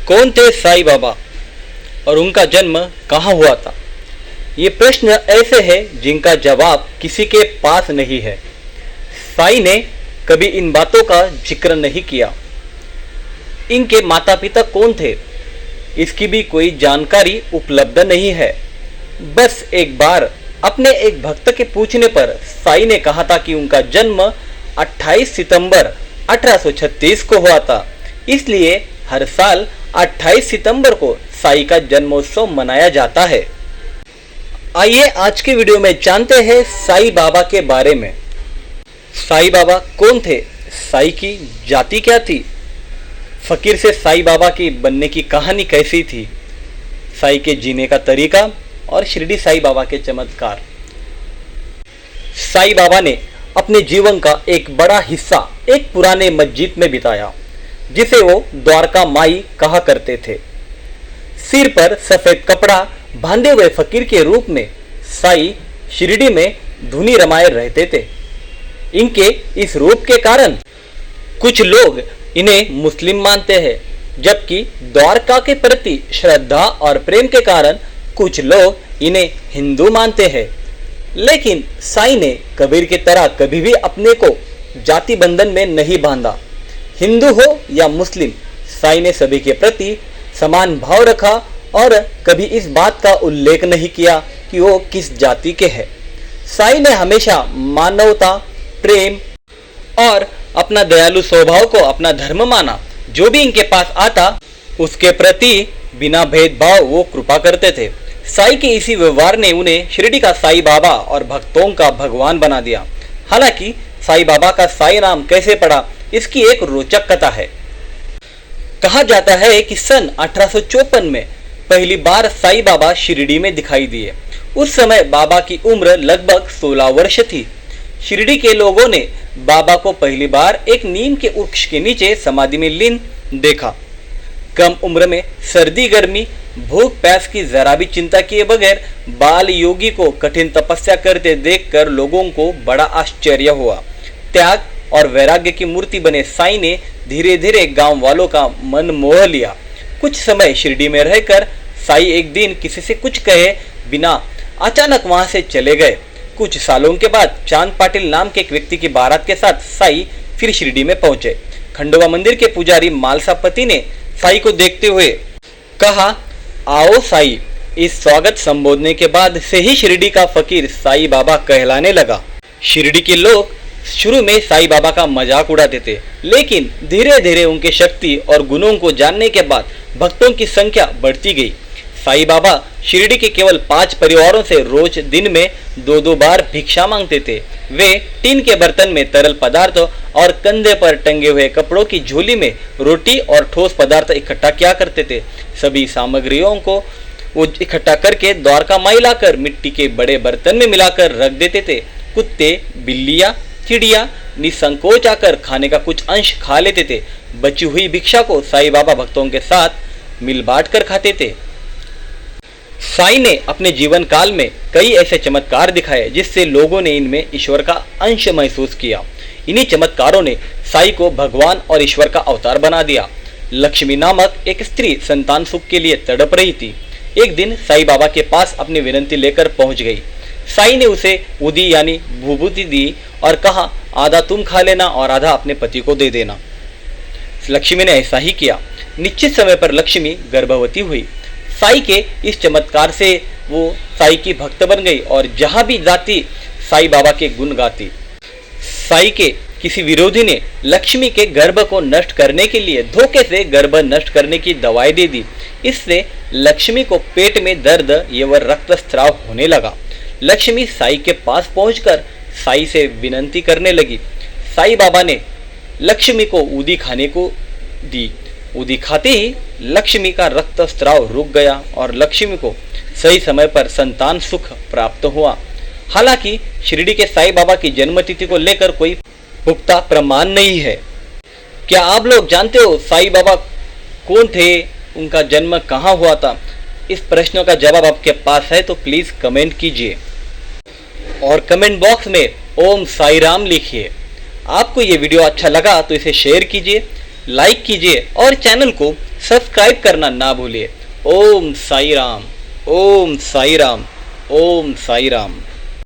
कौन थे साईं बाबा और उनका जन्म कहाँ हुआ था? ये प्रश्न ऐसे हैं जिनका जवाब किसी के पास नहीं है। साईं ने कभी इन बातों का जिक्र नहीं किया। इनके माता पिता कौन थे, इसकी भी कोई जानकारी उपलब्ध नहीं है। बस एक बार अपने एक भक्त के पूछने पर साईं ने कहा था कि उनका जन्म 28 सितंबर 1836 को हुआ था, इसलिए हर साल 28 सितंबर को साईं का जन्मोत्सव मनाया जाता है। आइए आज के वीडियो में जानते हैं साईं बाबा के बारे में। साईं बाबा कौन थे, साईं की जाति क्या थी, फकीर से साईं बाबा की बनने की कहानी कैसी थी, साईं के जीने का तरीका और शिरडी साईं बाबा के चमत्कार। साईं बाबा ने अपने जीवन का एक बड़ा हिस्सा एक पुराने मस्जिद में बिताया, जिसे वो द्वारका माई कहा करते थे। सिर पर सफेद कपड़ा बांधे हुए फकीर के रूप में साईं शिरडी में धुनी रमाए रहते थे। इनके इस रूप के कारण कुछ लोग इन्हें मुस्लिम मानते हैं, जबकि द्वारका के प्रति श्रद्धा और प्रेम के कारण कुछ लोग इन्हें हिंदू मानते हैं। लेकिन साईं ने कबीर की तरह कभी भी अपने को जाति बंधन में नहीं बांधा। हिंदू हो या मुस्लिम, साईं ने सभी के प्रति समान भाव रखा और कभी इस बात का उल्लेख नहीं किया कि वो किस जाति के हैं। साईं ने हमेशा मानवता, प्रेम और अपना दयालु स्वभाव को अपना धर्म माना। जो भी इनके पास आता उसके प्रति बिना भेदभाव वो कृपा करते थे। साईं के इसी व्यवहार ने उन्हें शिरडी का साईं बाबा और भक्तों का भगवान बना दिया। हालांकि साईं बाबा का साईं नाम कैसे पड़ा, इसकी एक रोचक कथा है। कहा जाता है कि सन 1854 में पहली बार साईं बाबा शिरडी में दिखाई दिए। उस समय बाबा की उम्र लगभग 16 वर्ष थी। शिरडी के लोगों ने बाबा को पहली बार एक नीम के वृक्ष के नीचे समाधि में लीन देखा। कम उम्र में सर्दी गर्मी भूख प्यास की जरा भी चिंता किए बगैर बाल योगी को कठिन तपस्या करते देखकर लोगों को बड़ा आश्चर्य हुआ। त्याग और वैराग्य की मूर्ति बने साईं ने धीरे धीरे गांव वालों का मन मोह लिया। कुछ समय शिरडी में रहकर साईं एक दिन किसी से कुछ कहे बिना अचानक वहां से चले गए। कुछ सालों के बाद चांद पाटिल नाम के एक व्यक्ति की बारात के साथ साईं फिर शिरडी में पहुंचे। खंडोबा मंदिर के पुजारी मालसापति ने साईं को देखते हुए कहा, आओ साईं। इस स्वागत संबोधने के बाद से ही शिरडी का फकीर साईं बाबा कहलाने लगा। शिरडी के लोग शुरू में साईं बाबा का मजाक उड़ाते थे, लेकिन धीरे धीरे उनके शक्ति और गुणों को जानने के बाद भक्तों की संख्या बढ़ती गई। साईं बाबा शिरडी के केवल 5 परिवारों से रोज दिन में 2-2 बार भिक्षा मांगते थे। वे टीन के बर्तन में तरल पदार्थ और कंधे पर टंगे हुए कपड़ों की झोली में रोटी और ठोस पदार्थ इकट्ठा किया करते थे। सभी सामग्रियों को वो इकट्ठा करके द्वारका माई लाकर मिट्टी के बड़े बर्तन में मिलाकर रख देते थे। कुत्ते, बिल्लियां, चिड़िया निसंकोच आकर खाने का कुछ अंश खा लेते थे। बची हुई भिक्षा को साईं बाबा भक्तों के साथ मिल बांट कर खाते थे। साईं ने अपने जीवन काल में कई ऐसे चमत्कार दिखाए जिससे लोगों ने इनमें ईश्वर का अंश महसूस किया। इन्हीं चमत्कारों ने साईं को भगवान और ईश्वर का अवतार बना दिया। लक्ष्मी नामक एक स्त्री संतान सुख के लिए तड़प रही थी। एक दिन साईं बाबा के पास अपनी विनती लेकर पहुंच गई। साईं ने उसे उदी यानी भूभूति दी और कहा, आधा तुम खा लेना और आधा अपने पति को दे देना। लक्ष्मी ने ऐसा ही किया। निश्चित समय पर लक्ष्मी गर्भवती हुई। साईं के इस चमत्कार से वो साईं की भक्त बन गई और जहां भी जाती साईं बाबा के गुण गाती। साईं के किसी विरोधी ने लक्ष्मी के गर्भ को नष्ट करने के लिए धोखे से गर्भ नष्ट करने की दवाई दे दी। इससे लक्ष्मी को पेट में दर्द एवं रक्तस्राव होने लगा। लक्ष्मी साईं के पास पहुंचकर साईं से विनती करने लगी। साईं बाबा ने लक्ष्मी को उदी खाने को दी। उदी खाते ही लक्ष्मी का रक्तस्राव रुक गया और लक्ष्मी को सही समय पर संतान सुख प्राप्त हुआ। हालांकि शिरडी के साईं बाबा की जन्मतिथि को लेकर कोई पुख्ता प्रमाण नहीं है। क्या आप लोग जानते हो साईं बाबा कौन थे, उनका जन्म कहाँ हुआ था? इस प्रश्नों का जवाब आपके पास है तो प्लीज कमेंट कीजिए और कमेंट बॉक्स में ओम साई राम लिखिए। आपको ये वीडियो अच्छा लगा तो इसे शेयर कीजिए, लाइक कीजिए और चैनल को सब्सक्राइब करना ना भूलिए। ओम साई राम, ओम साई राम, ओम साई राम।